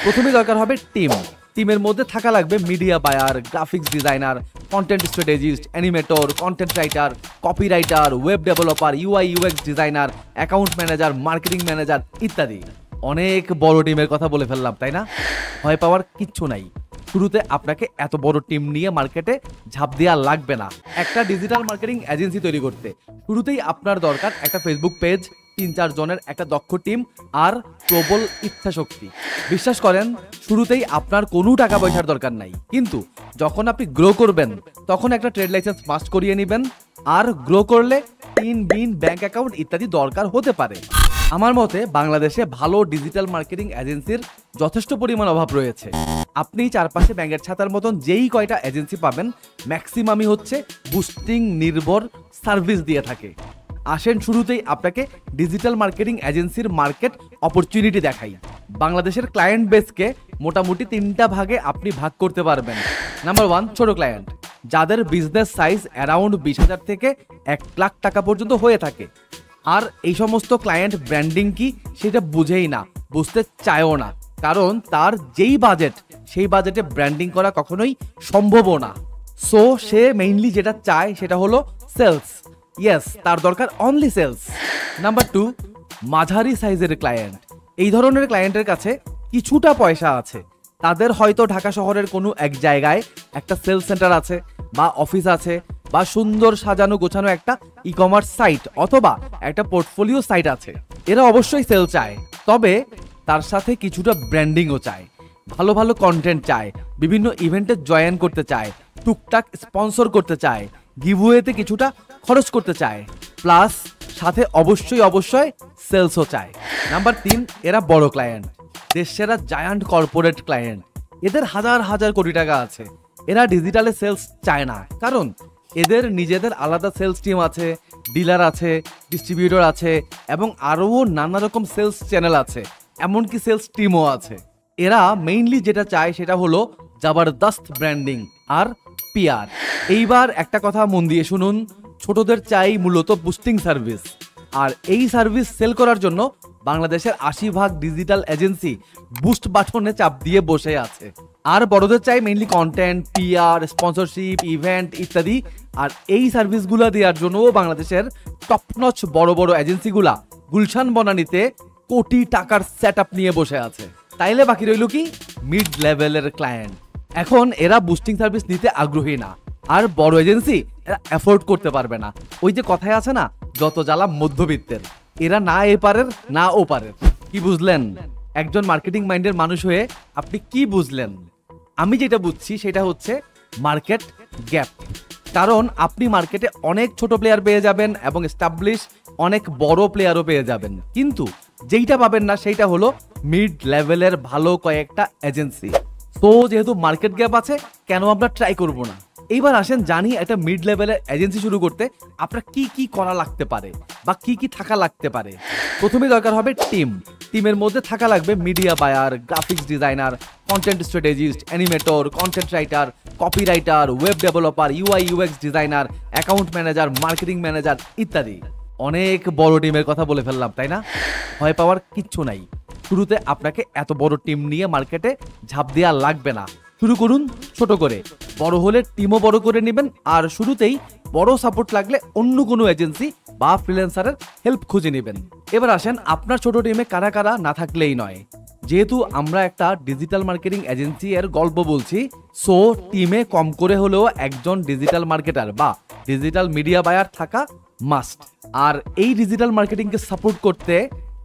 প্রথমে দরকার হবে টিম। টিমের মধ্যে থাকা লাগবে media buyer, graphics designer, content strategist, animator, content writer, copywriter, web developer, UI UX designer, account manager, marketing manager ইত্যাদি। অনেক বড় টিমের কথা বলে ফেললাম, তাই না? ভয় পাওয়ার কিচ্ছু নাই। শুরুতে আপনাকে এত বড় টিম নিয়ে মার্কেটে ঝাঁপ দেওয়া লাগবে না। একটা ডিজিটাল মার্কেটিং এজেন্সি তৈরি করতে শুরুতেই আপনার দরকার একটা ফেসবুক পেজ, ৩-৪ জনের একটা দক্ষ টিম আর প্রবল ইচ্ছাশক্তি। বিশ্বাস করেন, শুরুতেই আপনার কোনো টাকা পয়সার দরকার নাই, কিন্তু যখন আপনি গ্রো করবেন তখন একটা ট্রেড লাইসেন্স মাস্ট করিয়ে নেবেন। আর গ্রো করলে বিন ব্যাংক অ্যাকাউন্ট ইত্যাদি দরকার হতে পারে। আমার মতে বাংলাদেশে ভালো ডিজিটাল মার্কেটিং এজেন্সির যথেষ্ট পরিমাণ অভাব রয়েছে। আপনি চারপাশে ব্যাঙের ছাতার মতন যেই কয়টা এজেন্সি পাবেন, ম্যাক্সিমামই হচ্ছে বুস্টিং নির্ভর সার্ভিস দিয়ে থাকে। আসেন শুরুতেই আপনাকে ডিজিটাল মার্কেটিং এজেন্সির মার্কেট অপরচুনিটি দেখাই। বাংলাদেশের ক্লায়েন্ট বেসকে মোটামুটি 3টা ভাগে আপনি ভাগ করতে পারবেন। নাম্বার 1, ছোট ক্লায়েন্ট, যাদের বিজনেস সাইজ অ্যারাউন্ড 20,000 থেকে 1 লাখ টাকা পর্যন্ত হয়ে থাকে। আর এই সমস্ত ক্লায়েন্ট ব্র্যান্ডিং কি সেটা বুঝেই না, বুঝতে চায়ও না, কারণ তার যেই বাজেট সেই বাজেটে ব্র্যান্ডিং করা কখনোই সম্ভবও না। সো সে মেইনলি যেটা চায় সেটা হলো সেলস। ইয়েস, তার দরকার অনলি সেলস। নাম্বার 2, মাঝারি সাইজের ক্লায়েন্ট। এই ধরনের ক্লায়েন্টের কাছে কিছুটা পয়সা আছে। তাদের হয়তো ঢাকা শহরের কোনো এক জায়গায় একটা সেলস সেন্টার আছে, বা অফিস আছে, বা সুন্দর সাজানো গোছানো একটা ই-কমার্স সাইট অথবা একটা পোর্টফোলিও সাইট আছে। এরা অবশ্যই সেল চায়, তবে তার সাথে কিছুটা ব্র্যান্ডিংও চায়, ভালো ভালো কন্টেন্ট চায়, বিভিন্ন ইভেন্টে জয়েন করতে চায়, টুকটাক স্পন্সর করতে চায়, গিভওয়েতে কিছুটা খরচ করতে চায়, প্লাস সাথে অবশ্যই সেলসও চায়। নাম্বার 3, এরা বড় ক্লায়েন্ট, দেশের জায়ান্ট কর্পোরেট ক্লায়েন্ট। এদের হাজার হাজার কোটি টাকা আছে। এরা ডিজিটালে সেলস চায় না, কারণ এদের নিজেদের আলাদা সেলস টিম আছে, ডিলার আছে, ডিস্ট্রিবিউটর আছে, এবং আরও নানা রকম সেলস চ্যানেল আছে, এমনকি সেলস টিমও আছে। এরা মেইনলি যেটা চায় সেটা হলো জবরদস্ত ব্র্যান্ডিং আর পিআর। এইবার একটা কথা মন দিয়ে শুনুন, ছোটদের চাই মূলত বুস্টিং সার্ভিস। আর এই সার্ভিস সেল করার জন্য বাংলাদেশের 80% ডিজিটাল এজেন্সি বুস্ট বাটনে চাপ দিয়ে বসে আছে। আর বড়দের চাই mainly content, PR, sponsorship, event ইত্যাদি। আর এই সার্ভিসগুলো দেওয়ার জন্য বাংলাদেশের টপনচ বড় বড় এজেন্সিগুলা গুলশান বনানীতে কোটি টাকার সেটআপ নিয়ে বসে আছে। তাইলে বাকি রইল কি? মিড লেভেলের ক্লায়েন্ট। এখন এরা বুস্টিং সার্ভিস নিতে আগ্রহী না, আর বড় এজেন্সি এরা অ্যাফোর্ড করতে পারবে না। ওই যে কথায় আছে না, যত জ্বালা মধ্যবিত্তের। এরা না এ পারের না ও পারের। কি বুঝলেন? একজন মার্কেটিং মাইন্ডের মানুষ হয়ে আপনি কি বুঝলেন? আমি যেটা বুঝছি সেটা হচ্ছে মার্কেট গ্যাপ। কারণ আপনি মার্কেটে অনেক ছোট প্লেয়ার পেয়ে যাবেন এবং এস্টাবলিশ অনেক বড় প্লেয়ারও পেয়ে যাবেন, কিন্তু যেইটা পাবেন না সেইটা হলো মিড লেভেলের ভালো কয়েকটা এজেন্সি। তো যেহেতু মার্কেট গ্যাপ আছে, কেন আমরা ট্রাই করব না? এইবার আসেন জানি একটা মিড লেভেলের এজেন্সি শুরু করতে আপনার কি কি করা লাগতে পারে বা কি কি থাকা লাগতে পারে। প্রথমে দরকার হবে টিম। টিমের মধ্যে থাকা লাগবে media buyer, graphics designer, content strategist, animator, content writer, copywriter, web developer, UI UX designer, account manager, marketing manager ইত্যাদি। অনেক বড় টিমের কথা বলে ফেললাম, তাই না? ভয় পাওয়ার কিচ্ছু নাই। শুরুতে আপনাকে এত বড় টিম নিয়ে মার্কেটে ঝাঁপ দেওয়া লাগবে না। শুরু করুন ছোট করে, বড় হলে টিমও বড় করে নেবেন। আর শুরুতেই বড় সাপোর্ট লাগলে অন্য কোনো এজেন্সি বা ফ্রিল্যান্সারের হেল্প খুঁজে নেবেন। এবার আসেন আপনার ছোট টিমে কারা কারা না থাকলেই নয়। যেহেতু আমরা একটা ডিজিটাল মার্কেটিং এজেন্সি এর গল্প বলছি, সো টিমে কম করে হলেও একজন ডিজিটাল মার্কেটার বা ডিজিটাল মিডিয়া বায়ার থাকা মাস্ট। আর এই ডিজিটাল মার্কেটিংকে সাপোর্ট করতে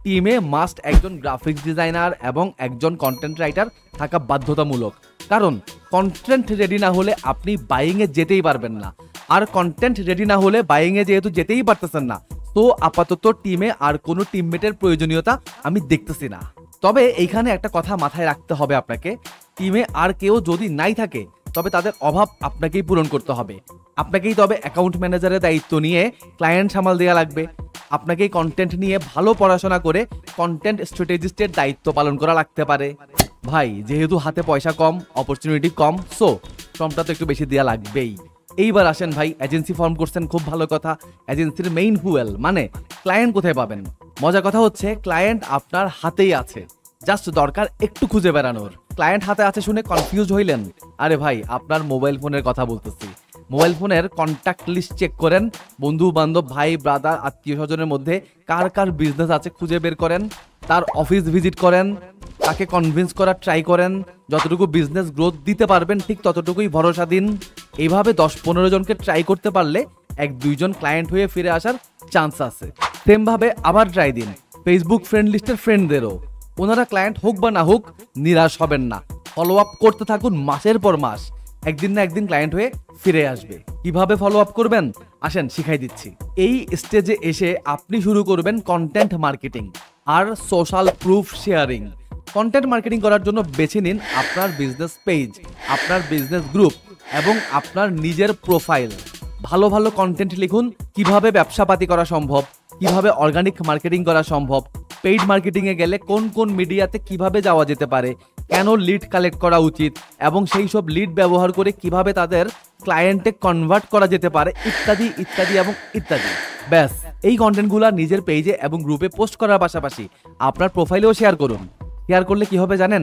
টিমে মাস্ট একজন গ্রাফিক্স ডিজাইনার এবং একজন কন্টেন্ট রাইটার থাকা বাধ্যতামূলক। কারণ কন্টেন্ট রেডি না হলে আপনি বাইংয়ে যেতেই পারবেন না, আর কন্টেন্ট রেডি না হলে বাইংয়ে যেহেতু যেতেই পারতেছেন না, তো আপাতত টিমে আর কোনো টিমমেটের প্রয়োজনীয়তা আমি দেখতেছি না। তবে এইখানে একটা কথা মাথায় রাখতে হবে আপনাকে, টিমে আর কেউ যদি নাই থাকে তবে তাদের অভাব আপনাকেই পূরণ করতে হবে। আপনাকেই তবে অ্যাকাউন্ট ম্যানেজারের দায়িত্ব নিয়ে ক্লায়েন্ট সামাল দেওয়া লাগবে। আপনাকেই কন্টেন্ট নিয়ে ভালো পড়াশোনা করে কন্টেন্ট স্ট্র্যাটেজিস্টের দায়িত্ব পালন করা লাগতে পারে। ভাই, যেহেতু হাতে পয়সা কম, অপরচুনিটি কম, সো ফর্মটা তো একটু বেশি দেওয়া লাগবেই। এইবার আসেন ভাই, এজেন্সি ফর্ম করছেন, খুব ভালো কথা। এজেন্সির মেইন ফুয়েল মানে ক্লায়েন্ট কোথায় পাবেন? মজার কথা হচ্ছে ক্লায়েন্ট আপনার হাতেই আছে। জাস্ট দরকার একটু খুঁজে বেড়ানোর। ক্লায়েন্ট হাতে আছে শুনে কনফিউজ হইলেন? আরে ভাই, আপনার মোবাইল ফোনের কথা বলতেছি। মোবাইল ফোনের কন্ট্যাক্ট লিস্ট চেক করেন, বন্ধু বান্ধব, ভাই ব্রাদার, আত্মীয় স্বজনের মধ্যে কার কার বিজনেস আছে খুঁজে বের করেন, তার অফিস ভিজিট করেন, তাকে কনভিন্স করার ট্রাই করেন, যতটুকু বিজনেস গ্রোথ দিতে পারবেন ঠিক ততটুকুই ভরসা দিন। এইভাবে 10-15 জনকে ট্রাই করতে পারলে 1-2 জন ক্লায়েন্ট হয়ে ফিরে আসার চান্স আছে। সেমভাবে আবার ট্রাই দিন ফেসবুক ফ্রেন্ড লিস্টের ফ্রেন্ডদেরও। ওনারা ক্লায়েন্ট হোক বা না হোক নিরাশ হবেন না, ফলো আপ করতে থাকুন মাসের পর মাস, একদিন না একদিন ক্লায়েন্ট হয়ে ফিরে আসবে। কিভাবে ফলো আপ করবেন আসেন শিখাই দিচ্ছি। এই স্টেজে এসে আপনি শুরু করবেন কন্টেন্ট মার্কেটিং আর social proof sharing. Content marketing করার জন্য বেছে নিন আপনার বিজনেস পেজ, আপনার বিজনেস গ্রুপ এবং আপনার নিজের প্রোফাইল। ভালো ভালো কন্টেন্ট লিখুন, কিভাবে ব্যবসাপাতি করা সম্ভব, কিভাবে অর্গানিক মার্কেটিং করা সম্ভব, পেইড মার্কেটিংয়ে গেলে কোন কোন মিডিয়াতে কিভাবে যাওয়া যেতে পারে, কেন লিড কালেক্ট করা উচিত এবং সেই সব লিড ব্যবহার করে কিভাবে তাদের ক্লায়েন্টে কনভার্ট করা যেতে পারে, ইত্যাদি ইত্যাদি এবং ইত্যাদি। ব্যাস, এই কন্টেন্টগুলো নিজের পেজে এবং গ্রুপে পোস্ট করার পাশাপাশি আপনার প্রোফাইলেও শেয়ার করুন। শেয়ার করলে কি হবে জানেন?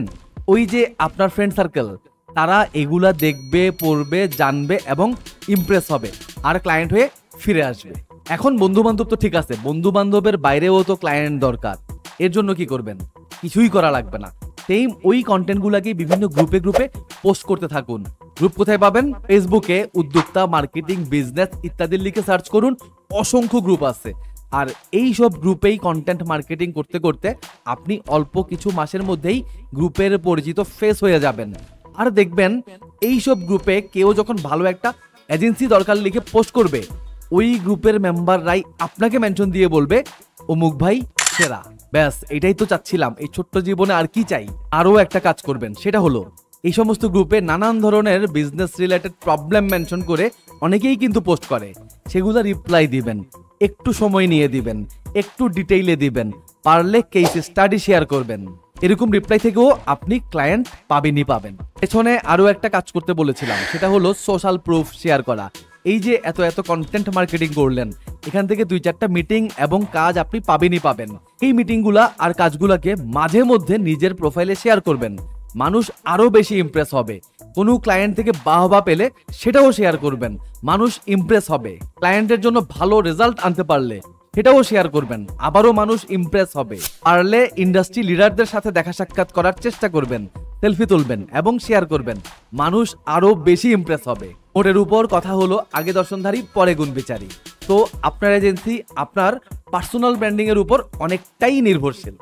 ওই যে আপনার ফ্রেন্ড সার্কেল, তারা এগুলা দেখবে, পড়বে, জানবে এবং ইমপ্রেস হবে আর ক্লায়েন্ট হয়ে ফিরে আসবে। এখন বন্ধু বান্ধব তো ঠিক আছে, বন্ধু বান্ধবের বাইরেও তো ক্লায়েন্ট দরকার। এর জন্য কি করবেন? কিছুই করা লাগবে না, সেম ওই কন্টেন্টগুলোকে বিভিন্ন গ্রুপে গ্রুপে পোস্ট করতে থাকুন। গ্রুপ কোথায় পাবেন? ফেসবুকে উদ্যোক্তা মার্কেটিং বিজনেস ইত্যাদি লিখে সার্চ করুন, অসংখ্য গ্রুপ আছে। আর এই সব গ্রুপেই কন্টেন্ট মার্কেটিং করতে করতে আপনি অল্প কিছু মাসের মধ্যেই গ্রুপের পরিচিত ফেস হয়ে যাবেন। আর দেখবেন এই সব গ্রুপে কেউ যখন ভালো একটা এজেন্সি দরকার লিখে পোস্ট করবে, ওই গ্রুপের মেম্বাররাই আপনাকে মেনশন দিয়ে বলবে অমুক ভাই সেরা। ব্যাস, এটাই তো চাচ্ছিলাম এই ছোট্ট জীবনে, আর কি চাই? আরও একটা কাজ করবেন, সেটা হলো এই সমস্ত গ্রুপে নানান ধরনের বিজনেস রিলেটেড প্রবলেম মেনশন করে অনেকেই কিন্তু পোস্ট করে, সেগুলো রিপ্লাই দিবেন, একটু সময় নিয়ে দিবেন, একটু ডিটেইলে দিবেন, পারলে কেস স্টাডি শেয়ার করবেন। এরকম রিপ্লাই থেকেও আপনি ক্লায়েন্ট পাবেনই পাবেন। পেছনে আরও একটা কাজ করতে বলেছিলাম, সেটা হলো সোশ্যাল প্রুফ শেয়ার করা। এই যে এত এত কন্টেন্ট মার্কেটিং করলেন, এখান থেকে 2-4টা মিটিং এবং কাজ আপনি পাবেনই পাবেন। এই মিটিংগুলা আর কাজগুলাকে মাঝে মধ্যে নিজের প্রোফাইলে শেয়ার করবেন, মানুষ আরো বেশি ইমপ্রেস হবে। কোনো ক্লায়েন্ট থেকে বাহবা পেলে সেটাও শেয়ার করবেন, মানুষ ইমপ্রেস হবে। ক্লায়েন্টের জন্য ভালো রেজাল্ট আনতে পারলে সেটাও শেয়ার করবেন, আবারও মানুষ ইমপ্রেস হবে। পারলে ইন্ডাস্ট্রি লিডারদের সাথে দেখা সাক্ষাৎ করার চেষ্টা করবেন, সেলফি তুলবেন এবং শেয়ার করবেন, মানুষ আরো বেশি ইমপ্রেস হবে। ওটার উপর কথা হলো আগে দর্শনধারী পরে গুণ বিচারী। তো আপনার এজেন্সি আপনার পার্সোনাল ব্র্যান্ডিং এর উপর অনেকটাই নির্ভরশীল।